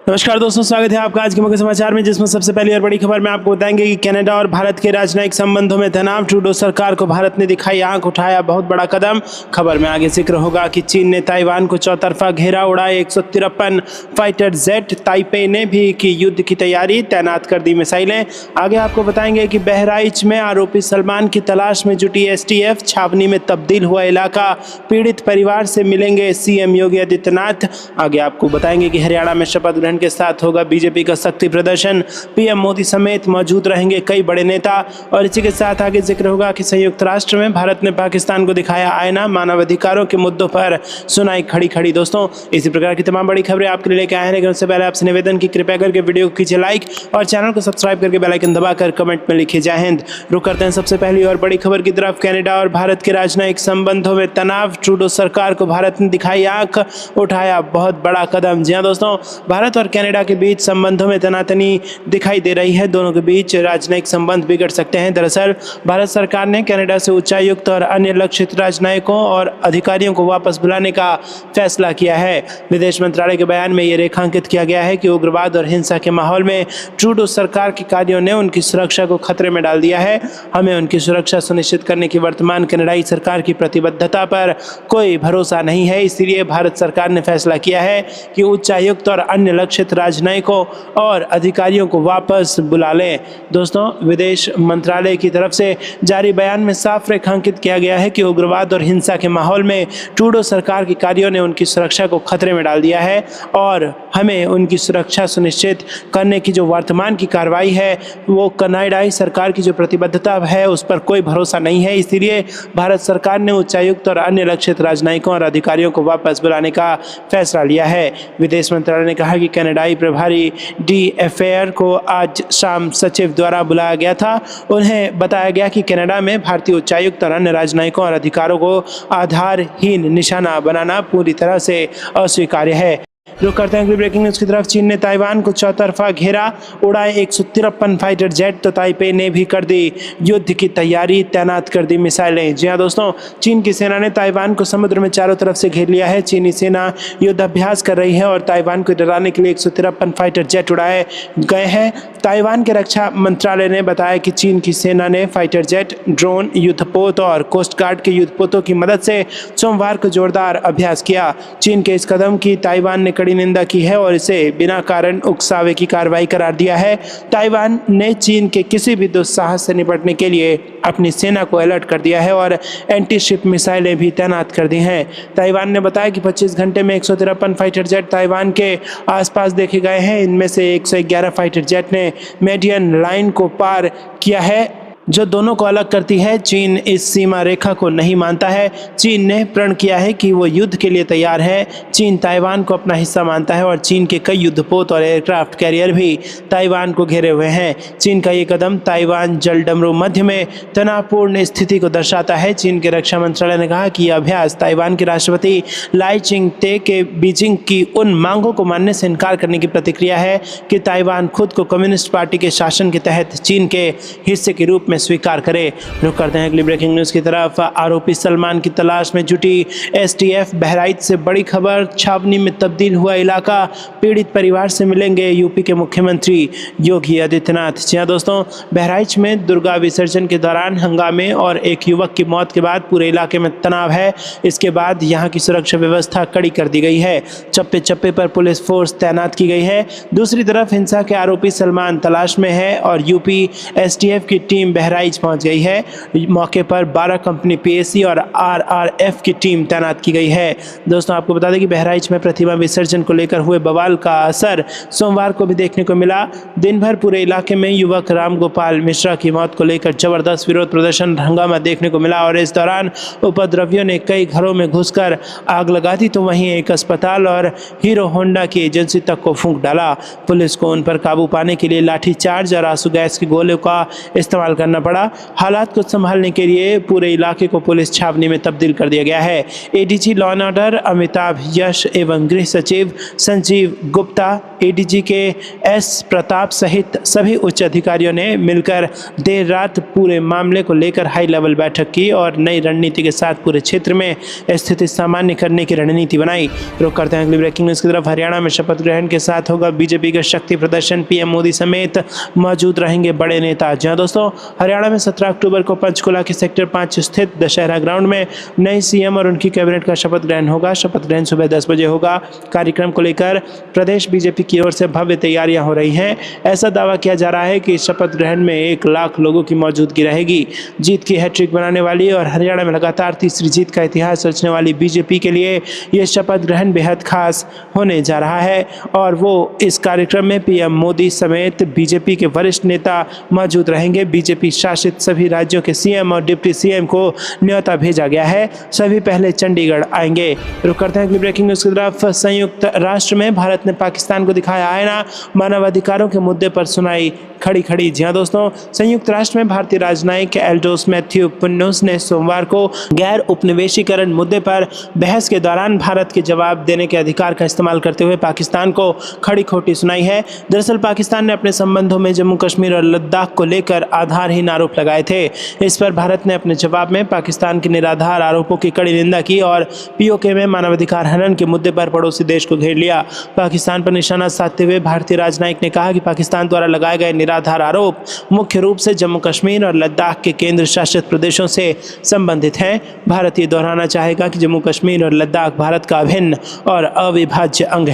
नमस्कार दोस्तों, स्वागत है आपका आज के मुख्य समाचार में, जिसमें सबसे पहली और बड़ी खबर में आपको बताएंगे कि कनाडा और भारत के राजनयिक संबंधों में तनाव। ट्रूडो सरकार को भारत ने दिखाई आंख, उठाया बहुत बड़ा कदम। खबर में आगे जिक्र होगा कि चीन ने ताइवान को चौतरफा घेरा, उड़ाए 153 फाइटर जेट। ताइपे ने भी की युद्ध की तैयारी, तैनात कर दी मिसाइलें। आगे आपको बताएंगे कि बहराइच में आरोपी सलमान की तलाश में जुटी एसटीएफ। छावनी में तब्दील हुआ इलाका, पीड़ित परिवार से मिलेंगे सीएम योगी आदित्यनाथ। आगे आपको बताएंगे कि हरियाणा में शपथ ग्रहण के साथ होगा बीजेपी का शक्ति प्रदर्शन। पीएम मोदी समेत मौजूद रहेंगे कई बड़े नेता। और इसी के साथ आगे जिक्र होगा कि संयुक्त राष्ट्र में भारत ने पाकिस्तान को दिखाया आईना, मानवाधिकारों के मुद्दों पर सुनाई खड़ी खड़ी। दोस्तों, इसी प्रकार की तमाम बड़ी खबरें आपके लिए लेकर आए हैं, लेकिन उससे पहले आपसे निवेदन की कृपया करके वीडियो को कीजिए लाइक और चैनल को सब्सक्राइब करके बेल आइकन दबाकर कमेंट में लिखिए जय हिंद। रुक करते हैं सबसे पहली और बड़ी खबर की तरफ। कनाडा और भारत के राजनयिक संबंधों में तनाव। ट्रूडो सरकार को भारत ने दिखाई आंख, उठाया बहुत बड़ा कदम। जी हाँ दोस्तों, भारत और कनाडा के बीच संबंधों में तनातनी दिखाई दे रही है। दोनों के बीच राजनयिक संबंध बिगड़ सकते हैं। दरअसल भारत सरकार ने कनाडा से उच्चायुक्त और अन्य लक्षित राजनयिकों और अधिकारियों को वापस बुलाने का फैसला किया है। विदेश मंत्रालय के बयान में यह रेखांकित किया गया है कि उग्रवाद और हिंसा के माहौल में ट्रूडो सरकार के कार्यों ने उनकी सुरक्षा को खतरे में डाल दिया है। हमें उनकी सुरक्षा सुनिश्चित करने की वर्तमान कनाडाई सरकार की प्रतिबद्धता पर कोई भरोसा नहीं है। इसलिए भारत सरकार ने फैसला किया है कि उच्चायुक्त और अन्य लक्षित राजनयिकों और अधिकारियों को वापस बुला लें। दोस्तों, विदेश मंत्रालय की तरफ से जारी बयान में साफ रेखांकित किया गया है कि उग्रवाद और हिंसा के माहौल में ट्रूडो सरकार के कार्यों ने उनकी सुरक्षा को खतरे में डाल दिया है और हमें उनकी सुरक्षा सुनिश्चित करने की जो वर्तमान की कार्रवाई है, वो कनाडाई सरकार की जो प्रतिबद्धता है उस पर कोई भरोसा नहीं है। इसलिए भारत सरकार ने उच्चायुक्त और अन्य लक्षित राजनयिकों और अधिकारियों को वापस बुलाने का फैसला लिया है। विदेश मंत्रालय ने कहा कि कनाडाई प्रभारी डी अफेयर को आज शाम सचिव द्वारा बुलाया गया था। उन्हें बताया गया कि कनाडा में भारतीय उच्चायुक्त और अन्य राजनयिकों और अधिकारों को आधारहीन निशाना बनाना पूरी तरह से अस्वीकार्य है। रुक करते हैं अगली ब्रेकिंग न्यूज की तरफ। चीन ने ताइवान को चौतरफा घेरा, उड़ाए 153 फाइटर जेट। तो ताइपे ने भी कर दी युद्ध की तैयारी, तैनात कर दी मिसाइलें। जी हाँ दोस्तों, चीन की सेना ने ताइवान को समुद्र में चारों तरफ से घेर लिया है। चीनी सेना युद्ध अभ्यास कर रही है और ताइवान को डराने के लिए 153 फाइटर जेट उड़ाए गए हैं। ताइवान के रक्षा मंत्रालय ने बताया कि चीन की सेना ने फाइटर जेट, ड्रोन, युद्धपोत और कोस्ट गार्ड के युद्धपोतों की मदद से सोमवार को जोरदार अभ्यास किया। चीन के इस कदम की ताइवान ने कड़ी निंदा की है और इसे बिना कारण उकसावे की कार्रवाई करार दिया है। ताइवान ने चीन के किसी भी दुस्साहस से निपटने के लिए अपनी सेना को अलर्ट कर दिया है और एंटी शिप मिसाइलें भी तैनात कर दी हैं। ताइवान ने बताया कि 25 घंटे में 153 फाइटर जेट ताइवान के आसपास देखे गए हैं। इनमें से 111 फाइटर जेट ने मेडियन लाइन को पार किया है, जो दोनों को अलग करती है। चीन इस सीमा रेखा को नहीं मानता है। चीन ने प्रण किया है कि वो युद्ध के लिए तैयार है। चीन ताइवान को अपना हिस्सा मानता है और चीन के कई युद्धपोत और एयरक्राफ्ट कैरियर भी ताइवान को घेरे हुए हैं। चीन का ये कदम ताइवान जलडमरू मध्य में तनावपूर्ण स्थिति को दर्शाता है। चीन के रक्षा मंत्रालय ने कहा कि यह अभ्यास ताइवान के राष्ट्रपति लाई चिंग-ते के बीजिंग की उन मांगों को मानने से इनकार करने की प्रतिक्रिया है कि ताइवान खुद को कम्युनिस्ट पार्टी के शासन के तहत चीन के हिस्से के रूप में स्वीकार करे। रुक करते हैं अगली ब्रेकिंग न्यूज की तरफ। आरोपी सलमान की तलाश में जुटी एसटीएफ। बहराइच से बड़ी खबर। छावनी में तब्दील हुआ इलाका, पीड़ित परिवार से मिलेंगे यूपी के मुख्यमंत्री योगी आदित्यनाथ। जी हाँ दोस्तों, बहराइच में दुर्गा विसर्जन के दौरान हंगामे और एक युवक की मौत के बाद पूरे इलाके में तनाव है। इसके बाद यहाँ की सुरक्षा व्यवस्था कड़ी कर दी गई है। चप्पे चप्पे पर पुलिस फोर्स तैनात की गई है। दूसरी तरफ हिंसा के आरोपी सलमान तलाश में है और यूपी एसटीएफ की टीम बहराइच पहुंच गई है। मौके पर 12 कंपनी पीएसी और आरआरएफ की टीम तैनात की गई है। दोस्तों, आपको बता दें कि बहराइच में प्रतिमा विसर्जन को लेकर हुए बवाल का असर सोमवार को भी देखने को मिला। दिन भर पूरे इलाके में युवक रामगोपाल मिश्रा की मौत को लेकर जबरदस्त विरोध प्रदर्शन हंगामा देखने को मिला और इस दौरान उपद्रवियों ने कई घरों में घुसकर आग लगा दी, तो वहीं एक अस्पताल और हीरो होंडा की एजेंसी तक को फूंक डाला। पुलिस को उन पर काबू पाने के लिए लाठीचार्ज और आंसू गैस के गोले का इस्तेमाल करना पड़ा। हालात को संभालने के लिए पूरे इलाके को पुलिस छावनी में तब्दील कर दिया गया है। ADG law and order Amitabh Yash एवं गृह सचिव Sanjeev Gupta ADG K S Pratap सहित सभी उच्च अधिकारियों ने मिलकर देर रात पूरे मामले को लेकर हाई लेवल बैठक की और नई रणनीति के साथ पूरे क्षेत्र में स्थिति सामान्य करने की रणनीति बनाई। रुक करते हैं अगली ब्रेकिंग न्यूज की तरफ। हरियाणा में शपथ ग्रहण के साथ होगा बीजेपी का शक्ति प्रदर्शन, पीएम मोदी समेत मौजूद रहेंगे बड़े नेता। जी हां दोस्तों, हरियाणा में 17 अक्टूबर को पंचकुला के सेक्टर 5 स्थित दशहरा ग्राउंड में नए सीएम और उनकी कैबिनेट का शपथ ग्रहण होगा। शपथ ग्रहण सुबह 10 बजे होगा। कार्यक्रम को लेकर प्रदेश बीजेपी की ओर से भव्य तैयारियां हो रही हैं। ऐसा दावा किया जा रहा है कि शपथ ग्रहण में 1 लाख लोगों की मौजूदगी रहेगी। जीत की हैट्रिक बनाने वाली और हरियाणा में लगातार तीसरी जीत का इतिहास रचने वाली बीजेपी के लिए यह शपथ ग्रहण बेहद खास होने जा रहा है और वो इस कार्यक्रम में पीएम मोदी समेत बीजेपी के वरिष्ठ नेता मौजूद रहेंगे। बीजेपी शासित सभी राज्यों के सीएम और डिप्टी सीएम को न्योता भेजा गया है। सभी पहले चंडीगढ़ आएंगे। रुक करते हैं अगली ब्रेकिंग न्यूज की तरफ। संयुक्त राष्ट्र में भारत ने पाकिस्तान को दिखाया आईना, मानवाधिकारों के मुद्दे पर सुनाई खड़ी खड़ी। जी हां दोस्तों, संयुक्त राष्ट्र में भारतीय राजनयिक एल्डोस मैथ्यू पुन्नुस ने सोमवार को गैर उपनिवेशीकरण मुद्दे पर बहस के दौरान भारत के जवाब देने के अधिकार का इस्तेमाल करते हुए पाकिस्तान को खड़ी खोटी सुनाई है। दरअसल पाकिस्तान ने अपने संबंधों में जम्मू कश्मीर और लद्दाख को लेकर आधारहीन आरोप लगाए थे। इस पर भारत ने अपने जवाब में पाकिस्तान के निराधार आरोपों की कड़ी निंदा की और पीओके में मानवाधिकार हनन के मुद्दे पर पड़ोसी देश को घेर लिया। पाकिस्तान पर निशाना साधते हुए भारतीय राजनयिक ने कहा कि पाकिस्तान द्वारा लगाए गए निराधार आरोप मुख्य रूप से जम्मू कश्मीर और लद्दाख के केंद्र शासित प्रदेशों से संबंधित हैं। भारत ये दोहराना चाहेगा कि जम्मू कश्मीर और लद्दाख भारत का अभिन्न और अविभाज्य अंग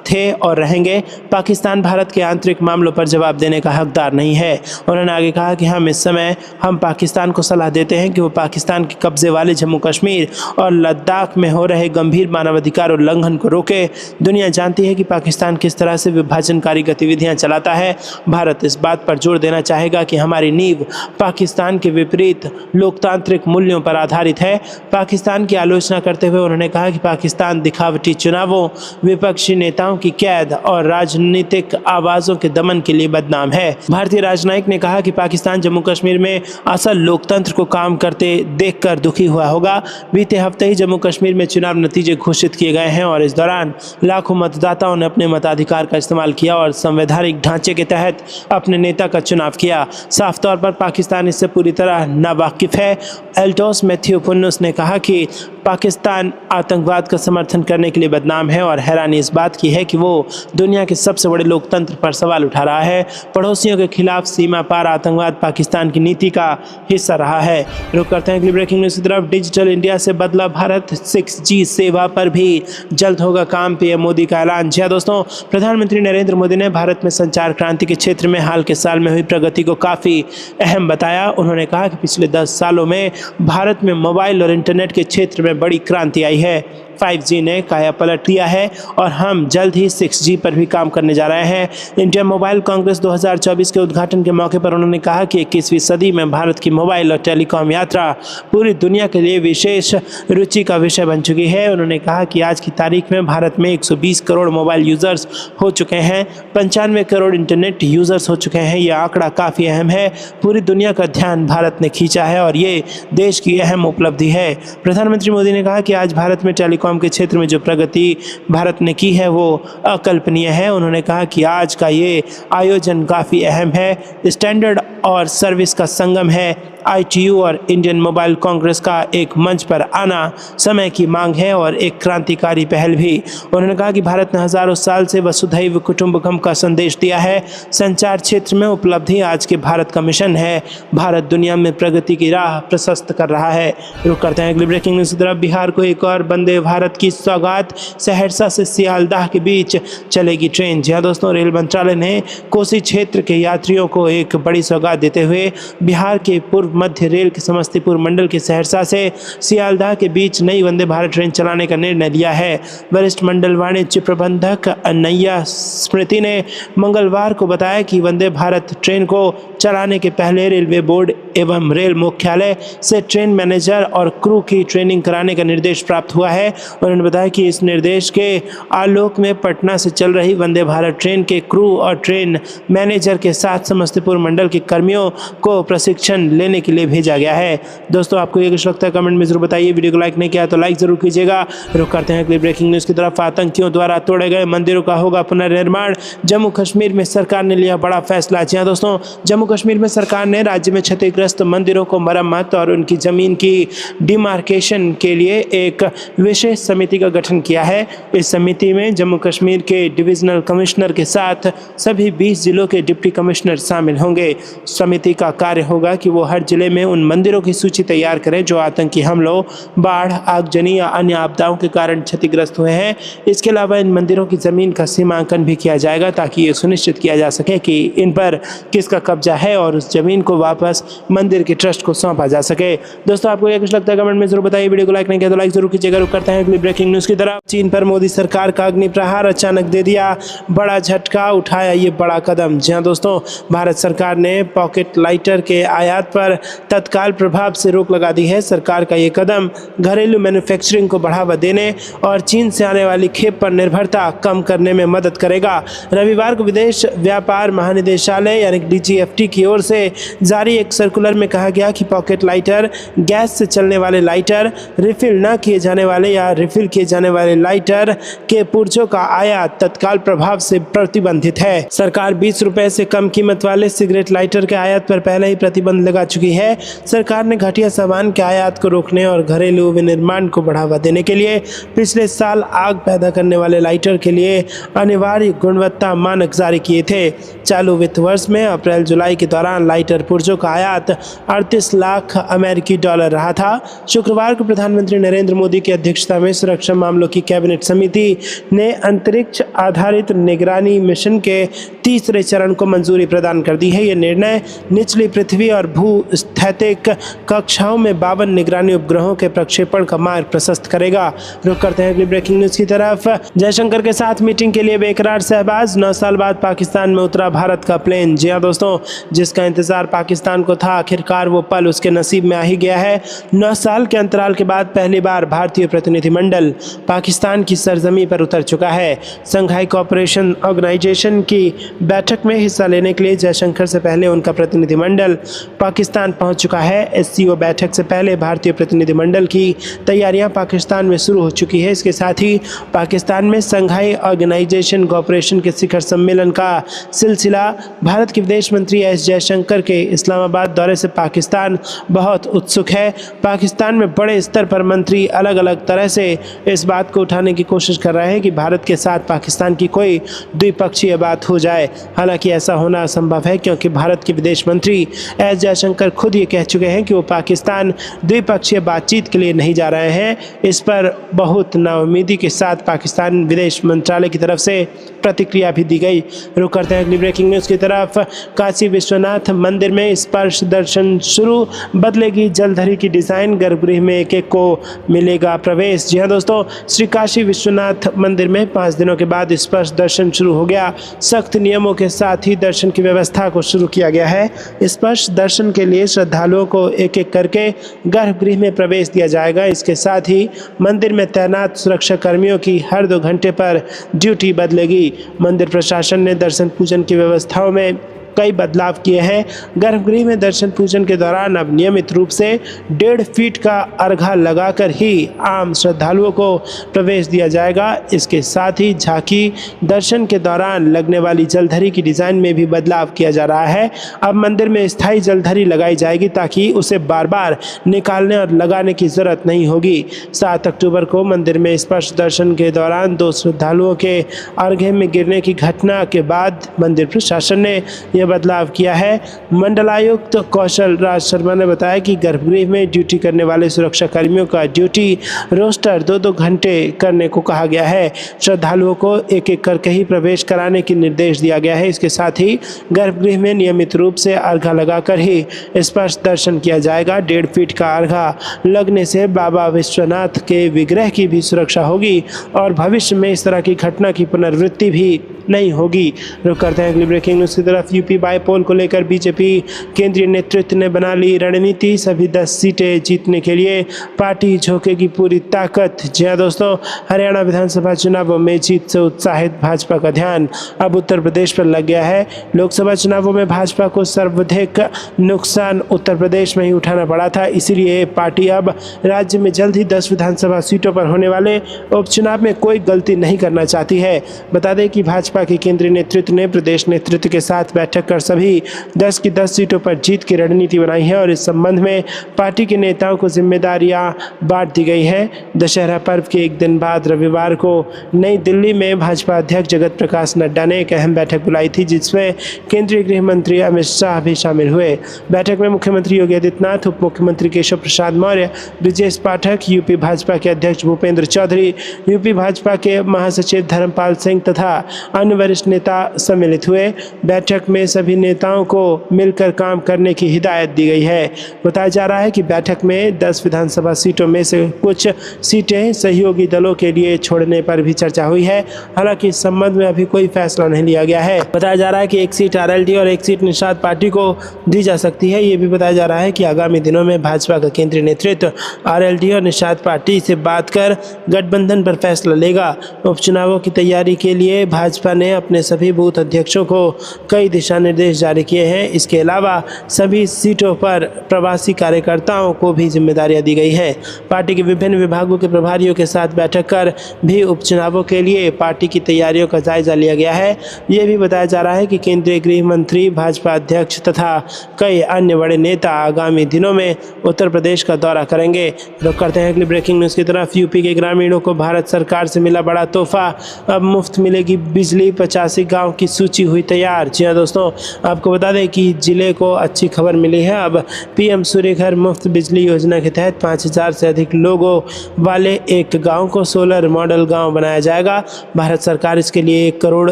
थे और रहेंगे। पाकिस्तान भारत के आंतरिक मामलों पर जवाब देने का हकदार नहीं है। उन्होंने आगे कहा कि हम पाकिस्तान को सलाह देते हैं कि वो पाकिस्तान के कब्जे वाले जम्मू कश्मीर और लद्दाख में हो रहे गंभीर मानवाधिकार उल्लंघन को रोके। दुनिया जानती है कि पाकिस्तान किस तरह से विभाजनकारी गतिविधियां चलाता है। भारत इस बात पर जोर देना चाहेगा कि हमारी नींव पाकिस्तान के विपरीत लोकतांत्रिक मूल्यों पर आधारित है। पाकिस्तान की आलोचना करते हुए उन्होंने कहा कि पाकिस्तान दिखावटी चुनावों, विपक्षी नेताओं की कैद और राजनीतिक आवाजों के दमन के लिए बदनाम है। भारतीय राजनयिक ने कहा कि पाकिस्तान जम्मू कश्मीर में असल लोकतंत्र को काम करते देखकर दुखी हुआ होगा। बीते हफ्ते ही जम्मू कश्मीर में चुनाव नतीजे घोषित किए गए हैं और इस दौरान लाखों मतदाताओं ने अपने मताधिकार का इस्तेमाल किया और संवैधानिक ढांचे के तहत अपने नेता का चुनाव किया। साफ तौर पर पाकिस्तान इससे पूरी तरह नावाकिफ है। एल्डोस मैथ्यू पुन्नुस ने कहा कि पाकिस्तान आतंकवाद का समर्थन करने के लिए बदनाम है और हैरानी इस बात की है कि वो दुनिया के सबसे बड़े लोकतंत्र पर सवाल उठा रहा है। पड़ोसियों के खिलाफ सीमा पार आतंकवाद पाकिस्तान की नीति का हिस्सा रहा है। रुक करते हैं अगली ब्रेकिंग न्यूज़ की तरफ। डिजिटल इंडिया से बदला भारत, 6G सेवा पर भी जल्द होगा काम, पीएम मोदी का ऐलान। जी हां दोस्तों, प्रधानमंत्री नरेंद्र मोदी ने भारत में संचार क्रांति के क्षेत्र में हाल के साल में हुई प्रगति को काफ़ी अहम बताया। उन्होंने कहा कि पिछले 10 सालों में भारत में मोबाइल और इंटरनेट के क्षेत्र में बड़ी क्रांति आई है। 5G ने काया पलट लिया है और हम जल्द ही 6G पर भी काम करने जा रहे हैं। इंडिया मोबाइल कांग्रेस 2024 के उद्घाटन के मौके पर उन्होंने कहा कि 21वीं सदी में भारत की मोबाइल और टेलीकॉम यात्रा पूरी दुनिया के लिए विशेष रुचि का विषय बन चुकी है। उन्होंने कहा कि आज की तारीख में भारत में 120 करोड़ मोबाइल यूज़र्स हो चुके हैं, 95 करोड़ इंटरनेट यूज़र्स हो चुके हैं। यह आंकड़ा काफ़ी अहम है। पूरी दुनिया का ध्यान भारत ने खींचा है और ये देश की अहम उपलब्धि है। प्रधानमंत्री मोदी ने कहा कि आज भारत में टेलीकॉम के क्षेत्र में जो प्रगति भारत ने की है वो अकल्पनीय है। उन्होंने कहा कि आज का ये आयोजन काफ़ी अहम है। स्टैंडर्ड और सर्विस का संगम है। ITU और इंडियन मोबाइल कांग्रेस का एक मंच पर आना समय की मांग है और एक क्रांतिकारी पहल भी। उन्होंने कहा कि भारत ने हजारों साल से वसुधैव कुटुंबकम का संदेश दिया है। संचार क्षेत्र में उपलब्धि आज के भारत का मिशन है। भारत दुनिया में प्रगति की राह प्रशस्त कर रहा है। रुक करते हैं अगली ब्रेकिंग न्यूज़ की तरफ। बिहार को एक और वंदे भारत की सौगात, सहरसा से सियालदाह के बीच चलेगी ट्रेन। जी हाँ दोस्तों, रेल मंत्रालय ने कोसी क्षेत्र के यात्रियों को एक बड़ी सौगात देते हुए बिहार के पूर्व मध्य रेल के समस्तीपुर मंडल के सहरसा से सियालदाह के बीच नई वंदे भारत ट्रेन चलाने का निर्णय लिया है। वरिष्ठ मंडल वाणिज्य प्रबंधक अनैया स्मृति ने मंगलवार को बताया कि वंदे भारत ट्रेन को चलाने के पहले रेलवे बोर्ड एवं रेल मुख्यालय से ट्रेन मैनेजर और क्रू की ट्रेनिंग कराने का निर्देश प्राप्त हुआ है। उन्होंने बताया कि इस निर्देश के आलोक में पटना से चल रही वंदे भारत ट्रेन के क्रू और ट्रेन मैनेजर के साथ समस्तीपुर मंडल के कर्मी कर्मियों को प्रशिक्षण लेने के लिए भेजा गया है। दोस्तों आपको ये कुछ लगता है कमेंट में जरूर बताइए। वीडियो को लाइक नहीं किया तो लाइक जरूर कीजिएगा। रुक करते हैं अगली ब्रेकिंग न्यूज़ की तरफ। आतंकियों द्वारा तोड़े गए मंदिरों का होगा पुनर्निर्माण, जम्मू कश्मीर में सरकार ने लिया बड़ा फैसला। जी हाँ दोस्तों, जम्मू कश्मीर में सरकार ने राज्य में क्षतिग्रस्त मंदिरों को मरम्मत और उनकी जमीन की डिमार्केशन के लिए एक विशेष समिति का गठन किया है। इस समिति में जम्मू कश्मीर के डिविजनल कमिश्नर के साथ सभी 20 जिलों के डिप्टी कमिश्नर शामिल होंगे। समिति का कार्य होगा कि वो हर जिले में उन मंदिरों की सूची तैयार करें जो आतंकी हमलों, बाढ़, आगजनी या अन्य आपदाओं के कारण क्षतिग्रस्त हुए हैं। इसके अलावा इन मंदिरों की जमीन का सीमांकन भी किया जाएगा ताकि ये सुनिश्चित किया जा सके कि इन पर किसका कब्जा है और उस जमीन को वापस मंदिर के ट्रस्ट को सौंपा जा सके। दोस्तों आपको ये कुछ लगता है कमेंट में जरूर बताइए। वीडियो को लाइक नहीं किया तो लाइक जरूर कीजिएगा। रुक करते हैं अगली ब्रेकिंग न्यूज़ की तरफ। चीन पर मोदी सरकार का अग्नि प्रहार अचानक दे दिया बड़ा झटका, उठाया ये बड़ा कदम। जी हाँ दोस्तों, भारत सरकार ने पॉकेट लाइटर के आयात पर तत्काल प्रभाव से रोक लगा दी है। सरकार का ये कदम घरेलू मैन्युफैक्चरिंग को बढ़ावा देने और चीन से आने वाली खेप पर निर्भरता कम करने में मदद करेगा। रविवार को विदेश व्यापार महानिदेशालय यानी DGFT की ओर से जारी एक सर्कुलर में कहा गया कि पॉकेट लाइटर, गैस से चलने वाले लाइटर, रिफिल न किए जाने वाले या रिफिल किए जाने वाले लाइटर के पुर्जों का आयात तत्काल प्रभाव से प्रतिबंधित है। सरकार 20 रुपए से कम कीमत वाले सिगरेट लाइटर के आयात पर पहले ही प्रतिबंध लगा चुकी है। सरकार ने घटिया सामान के आयात को रोकने और घरेलू विनिर्माण को बढ़ावा देने के लिए पिछले साल आग पैदा करने वाले लाइटर के लिए अनिवार्य गुणवत्ता मानक जारी किए थे। चालू वित्त वर्ष में अप्रैल जुलाई के दौरान लाइटर पुर्जों का आयात 38 लाख अमेरिकी डॉलर रहा था। शुक्रवार को प्रधानमंत्री नरेंद्र मोदी की अध्यक्षता में सुरक्षा मामलों की कैबिनेट समिति ने अंतरिक्ष आधारित निगरानी मिशन के तीसरे चरण को मंजूरी प्रदान कर दी है। यह निर्णय निचली पृथ्वी और भूस्थैतिक कक्षाओं में 52 निगरानी उपग्रहों के प्रक्षेपण का मार्ग प्रशस्त करेगा। रुक करते हैं अगली ब्रेकिंग न्यूज़ की तरफ। जयशंकर के साथ मीटिंग के लिए बेकरार शहबाज, 9 साल बाद पाकिस्तान में उतरा भारत का प्लेन। जी हाँ दोस्तों, जिसका इंतजार पाकिस्तान को था, आखिरकार वो पल उसके नसीब में आ ही गया है। 9 साल के अंतराल के बाद पहली बार भारतीय प्रतिनिधिमंडल पाकिस्तान की सरजमी पर उतर चुका है। संघाई कोऑपरेशन ऑर्गेनाइजेशन की बैठक में हिस्सा लेने के लिए जयशंकर से पहले उनका प्रतिनिधिमंडल पाकिस्तान पहुंच चुका है। SCO बैठक से पहले भारतीय प्रतिनिधिमंडल की तैयारियां पाकिस्तान में शुरू हो चुकी है। इसके साथ ही पाकिस्तान में संघाई ऑर्गेनाइजेशन कोऑपरेशन के शिखर सम्मेलन का सिलसिला। भारत के विदेश मंत्री S जयशंकर के इस्लामाबाद दौरे से पाकिस्तान बहुत उत्सुक है। पाकिस्तान में बड़े स्तर पर मंत्री अलग अलग तरह से इस बात को उठाने की कोशिश कर रहे हैं कि भारत के साथ पाकिस्तान की कोई द्विपक्षीय बात हो जाए। हालांकि ऐसा होना असंभव है क्योंकि भारत के विदेश मंत्री S जयशंकर खुद ये कह चुके हैं कि वो पाकिस्तान द्विपक्षीय बातचीत के लिए नहीं जा रहे हैं। इस पर बहुत नाउम्मीदी के साथ पाकिस्तान विदेश मंत्रालय की तरफ से प्रतिक्रिया भी दी गई। रुक करते हैं अगली ब्रेकिंग न्यूज़ की तरफ। काशी विश्वनाथ मंदिर में स्पर्श दर्शन शुरू, बदलेगी जलधरी की डिज़ाइन, गर्भगृह में एक को मिलेगा प्रवेश। जी हाँ दोस्तों, श्री काशी विश्वनाथ मंदिर में 5 दिनों के बाद स्पर्श दर्शन शुरू हो गया। सख्त नियमों के साथ ही दर्शन की व्यवस्था को शुरू किया गया है। स्पर्श दर्शन के लिए श्रद्धालुओं को एक एक करके गर्भगृह में प्रवेश दिया जाएगा। इसके साथ ही मंदिर में तैनात सुरक्षा कर्मियों की हर 2 घंटे पर ड्यूटी बदलेगी। मंदिर प्रशासन ने दर्शन पूजन की व्यवस्थाओं में कई बदलाव किए हैं। गर्भगृह में दर्शन पूजन के दौरान अब नियमित रूप से 1.5 फीट का अर्घा लगाकर ही आम श्रद्धालुओं को प्रवेश दिया जाएगा। इसके साथ ही झांकी दर्शन के दौरान लगने वाली जलधरी की डिज़ाइन में भी बदलाव किया जा रहा है। अब मंदिर में स्थायी जलधरी लगाई जाएगी ताकि उसे बार बार निकालने और लगाने की ज़रूरत नहीं होगी। 7 अक्टूबर को मंदिर में स्पर्श दर्शन के दौरान 2 श्रद्धालुओं के अर्घे में गिरने की घटना के बाद मंदिर प्रशासन ने बदलाव किया है। मंडलायुक्त कौशल राज शर्मा ने बताया कि गर्भगृह में ड्यूटी करने वाले सुरक्षा कर्मियों का ड्यूटी रोस्टर 2-2 घंटे करने को कहा गया है। श्रद्धालुओं को एक एक करके ही प्रवेश कराने की निर्देश दिया गया है। इसके साथ ही गर्भगृह में नियमित रूप से अर्घा लगाकर ही स्पर्श दर्शन किया जाएगा। 1.5 फीट का अर्घा लगने से बाबा विश्वनाथ के विग्रह की भी सुरक्षा होगी और भविष्य में इस तरह की घटना की पुनरावृत्ति भी नहीं होगी। रुक करते हैं अगली ब्रेकिंग न्यूज़ की तरफ। यूपी यूपी बाईपोल को लेकर बीजेपी केंद्रीय नेतृत्व ने बना ली रणनीति। सभी 10 सीटें जीतने के लिए पार्टी झोंकेगी पूरी ताकत। जी हाँ दोस्तों, हरियाणा विधानसभा चुनावों में जीत से उत्साहित भाजपा का ध्यान अब उत्तर प्रदेश पर लग गया है। लोकसभा चुनावों में भाजपा को सर्वाधिक नुकसान उत्तर प्रदेश में ही उठाना पड़ा था, इसीलिए पार्टी अब राज्य में जल्द ही 10 विधानसभा सीटों पर होने वाले उपचुनाव में कोई गलती नहीं करना चाहती है। बता दें कि भाजपा के केंद्रीय नेतृत्व ने प्रदेश नेतृत्व के साथ बैठक कर सभी 10 की 10 सीटों पर जीत की रणनीति बनाई है और इस संबंध में पार्टी के नेताओं को जिम्मेदारियां बांट दी गई है। दशहरा पर्व के एक दिन बाद रविवार को नई दिल्ली में भाजपा अध्यक्ष जगत प्रकाश नड्डा ने एक अहम बैठक बुलाई थी, जिसमें केंद्रीय गृह मंत्री अमित शाह भी शामिल हुए। बैठक में मुख्यमंत्री योगी आदित्यनाथ, उप मुख्यमंत्री केशव प्रसाद मौर्य, ब्रजेश पाठक, यूपी भाजपा के अध्यक्ष भूपेंद्र चौधरी, यूपी भाजपा के महासचिव धर्मपाल सिंह तथा अन्य वरिष्ठ नेता सम्मिलित हुए। बैठक में सभी नेताओं को मिलकर काम करने की हिदायत दी गई है। बताया जा रहा है कि बैठक में 10 विधानसभा सीटों में से कुछ सीटें सहयोगी दलों के लिए छोड़ने पर भी चर्चा हुई है। हालांकि इस संबंध में अभी कोई फैसला नहीं लिया गया है। बताया जा रहा है कि एक सीट आरएलडी और एक सीट निषाद पार्टी को दी जा सकती है। ये भी बताया जा रहा है कि आगामी दिनों में भाजपा का केंद्रीय नेतृत्व आरएलडी और निषाद पार्टी से बात कर गठबंधन पर फैसला लेगा। उपचुनावों की तैयारी के लिए भाजपा ने अपने सभी बूथ अध्यक्षों को कई दिशा निर्देश जारी किए हैं। इसके अलावा सभी सीटों पर प्रवासी कार्यकर्ताओं को भी जिम्मेदारियां दी गई है। पार्टी के विभिन्न विभागों के प्रभारियों के साथ बैठक कर भी उपचुनावों के लिए पार्टी की तैयारियों का जायजा लिया गया है। ये भी बताया जा रहा है कि केंद्रीय गृह मंत्री, भाजपा अध्यक्ष तथा कई अन्य बड़े नेता आगामी दिनों में उत्तर प्रदेश का दौरा करेंगे। रुक करते हैं अगली ब्रेकिंग न्यूज़ की तरफ। यूपी के ग्रामीणों को भारत सरकार से मिला बड़ा तोहफा, अब मुफ्त मिलेगी बिजली। 85 गांव की सूची हुई तैयार। जी हाँ दोस्तों, आपको बता दें कि जिले को अच्छी खबर मिली है। अब पीएम सूर्य घर मुफ्त बिजली योजना के तहत 5000 से अधिक लोगों वाले एक गांव को सोलर मॉडल गांव बनाया जाएगा। भारत सरकार इसके लिए 1 करोड़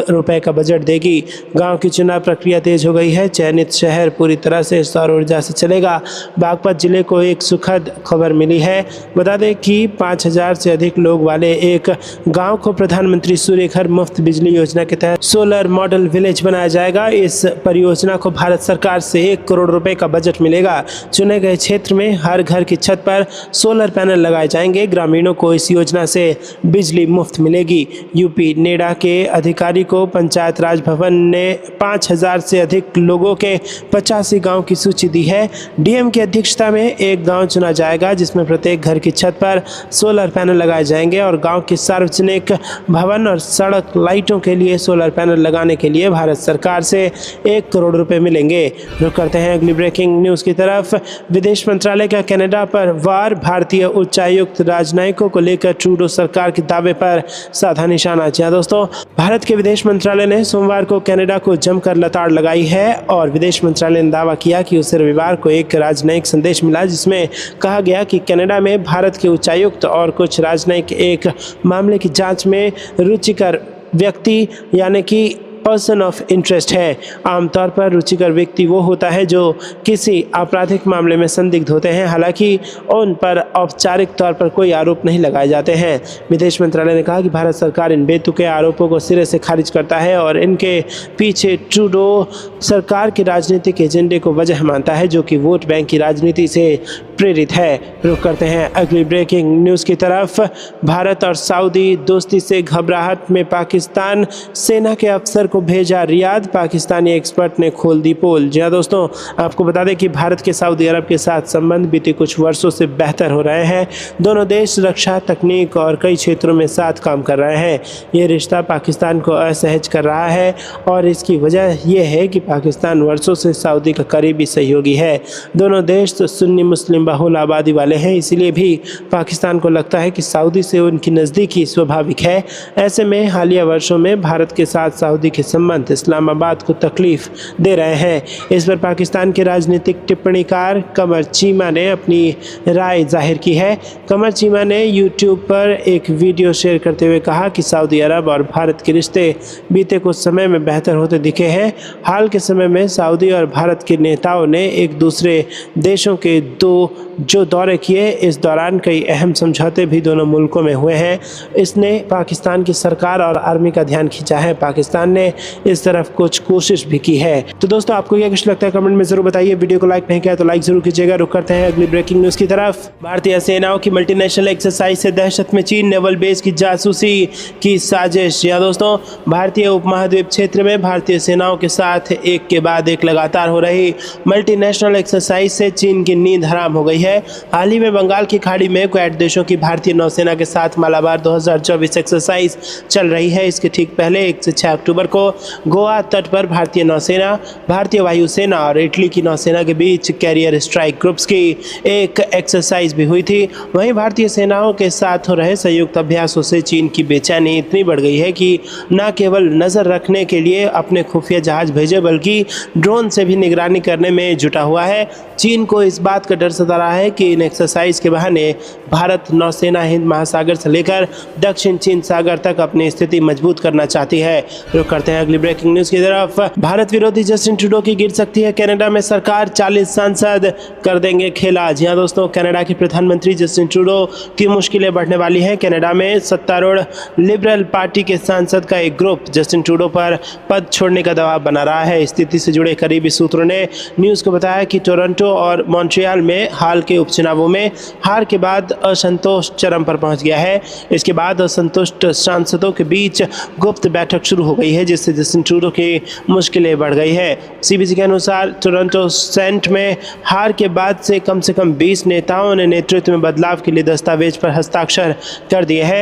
रुपए का बजट देगी। गांव की चुनाव प्रक्रिया तेज हो गई है। चयनित शहर पूरी तरह से सौर ऊर्जा से चलेगा। बागपत जिले को एक सुखद खबर मिली है। बता दें कि 5000 से अधिक लोग वाले एक गांव को प्रधानमंत्री सूर्य घर मुफ्त बिजली योजना के तहत सोलर मॉडल विलेज बनाया जाएगा। इस परियोजना को भारत सरकार से 1 करोड़ रुपए का बजट मिलेगा। चुने गए क्षेत्र में हर घर की छत पर सोलर पैनल लगाए जाएंगे। ग्रामीणों को इस योजना से बिजली मुफ्त मिलेगी। यूपी नेडा के अधिकारी को पंचायत राज भवन ने 5000 से अधिक लोगों के 85 गांव की सूची दी है। डीएम की अध्यक्षता में एक गांव चुना जाएगा, जिसमें प्रत्येक घर की छत पर सोलर पैनल लगाए जाएंगे और गांव के सार्वजनिक भवन और सड़क लाइटों के लिए सोलर पैनल लगाने के लिए भारत सरकार से 1 करोड़ रुपए मिलेंगे। रुक करते हैं अगली ब्रेकिंग न्यूज़ की तरफ। विदेश मंत्रालय का कनाडा पर वार, भारतीय उच्चायुक्त राजनयिकों को लेकर ट्रूडो सरकार के दावे पर साधा निशाना। जी दोस्तों, भारत के विदेश मंत्रालय ने सोमवार को कनाडा को जमकर लताड़ लगाई है और विदेश मंत्रालय ने दावा किया कि उसे रविवार को एक राजनयिक संदेश मिला, जिसमें कहा गया कि कनाडा में भारत के उच्चायुक्त और कुछ राजनयिक एक मामले की जांच में रुचिकर व्यक्ति यानी कि पर्सन ऑफ इंटरेस्ट है। आमतौर पर रुचिकर व्यक्ति वो होता है जो किसी आपराधिक मामले में संदिग्ध होते हैं। हालांकि उन पर औपचारिक तौर पर कोई आरोप नहीं लगाए जाते हैं। विदेश मंत्रालय ने कहा कि भारत सरकार इन बेतुके आरोपों को सिरे से खारिज करता है और इनके पीछे ट्रूडो सरकार के राजनीतिक एजेंडे को वजह मानता है, जो कि वोट बैंक की राजनीति से प्रेरित है। रुक करते हैं अगली ब्रेकिंग न्यूज़ की तरफ। भारत और सऊदी दोस्ती से घबराहट में पाकिस्तान सेना के अफसर को भेजा रियाद। पाकिस्तानी एक्सपर्ट ने खोल दी पोल। जी हाँ दोस्तों, आपको बता दें कि भारत के सऊदी अरब के साथ संबंध बीते कुछ वर्षों से बेहतर हो रहे हैं। दोनों देश रक्षा, तकनीक और कई क्षेत्रों में साथ काम कर रहे हैं। ये रिश्ता पाकिस्तान को असहज कर रहा है और इसकी वजह यह है कि पाकिस्तान वर्षों से सऊदी का करीबी सहयोगी है। दोनों देश तो सुन्नी मुस्लिम बहुल आबादी वाले हैं, इसलिए भी पाकिस्तान को लगता है कि सऊदी से उनकी नज़दीकी स्वाभाविक है। ऐसे में हालिया वर्षों में भारत के साथ सऊदी के संबंध इस्लामाबाद को तकलीफ दे रहे हैं। इस पर पाकिस्तान के राजनीतिक टिप्पणीकार कमर चीमा ने अपनी राय जाहिर की है। कमर चीमा ने यूट्यूब पर एक वीडियो शेयर करते हुए कहा कि सऊदी अरब और भारत के रिश्ते बीते कुछ समय में बेहतर होते दिखे हैं। हाल के समय में सऊदी और भारत के नेताओं ने एक दूसरे देशों के दो जो दौरे किए, इस दौरान कई अहम समझौते भी दोनों मुल्कों में हुए हैं। इसने पाकिस्तान की सरकार और आर्मी का ध्यान खींचा है। पाकिस्तान ने इस तरफ कुछ कोशिश भी की है। तो दोस्तों, आपको क्या कुछ लगता है कमेंट में जरूर बताइए। वीडियो को लाइक नहीं किया तो लाइक जरूर कीजिएगा। रुक करते हैं अगली ब्रेकिंग न्यूज की तरफ। भारतीय सेनाओं की मल्टीनेशनल एक्सरसाइज से दहशत में चीन, नेवल बेस की जासूसी की साजिश। या दोस्तों, भारतीय उपमहाद्वीप क्षेत्र में भारतीय सेनाओं के साथ एक के बाद एक लगातार हो रही मल्टीनेशनल एक्सरसाइज से चीन की नींद हराम हो गई है। हाल ही में बंगाल की खाड़ी में क्वाड देशों की भारतीय नौसेना के साथ मालाबार 2024 एक्सरसाइज चल रही है। इसके ठीक पहले 1 से 6 अक्टूबर को गोवा तट पर भारतीय नौसेना, भारतीय वायुसेना और इटली की नौसेना के बीच कैरियर स्ट्राइक ग्रुप्स की एक एक्सरसाइज भी हुई थी। वहीं भारतीय सेनाओं के साथ हो रहे संयुक्त अभ्यासों से चीन की बेचैनी इतनी बढ़ गई है कि न केवल नजर रखने के लिए अपने खुफिया जहाज भेजे, बल्कि ड्रोन से भी निगरानी करने में जुटा हुआ है। चीन को इस बात का डर सता रहा है कि इन एक्सरसाइज के बहाने भारत नौसेना हिंद महासागर से लेकर दक्षिण चीन सागर तक अपनी स्थिति मजबूत करना चाहती है। रुक करते हैं अगली ब्रेकिंग न्यूज की तरफ। भारत विरोधी जस्टिन ट्रूडो की गिर सकती है कनाडा में सरकार, 40 सांसद कर देंगे खेला। जी हां दोस्तों, कनाडा के प्रधानमंत्री जस्टिन ट्रूडो की मुश्किलें बढ़ने वाली हैं। कनाडा में सत्तारूढ़ लिबरल पार्टी के सांसद का एक ग्रुप जस्टिन ट्रूडो पर पद छोड़ने का दबाव बना रहा है। स्थिति से जुड़े करीबी सूत्रों ने न्यूज़ को बताया कि टोरंटो और मॉन्ट्रियल में हाल के उपचुनावों में हार के बाद असंतोष चरम पर पहुंच गया है। इसके बाद असंतुष्ट सांसदों के बीच गुप्त बैठक शुरू हो गई है, जिससे जस्टिन ट्रूडो की मुश्किलें बढ़ गई है। सीबीसी के अनुसार टोरंटो सेंट में हार के बाद से कम 20 नेताओं ने नेतृत्व में बदलाव के लिए दस्तावेज पर हस्ताक्षर कर दिए हैं।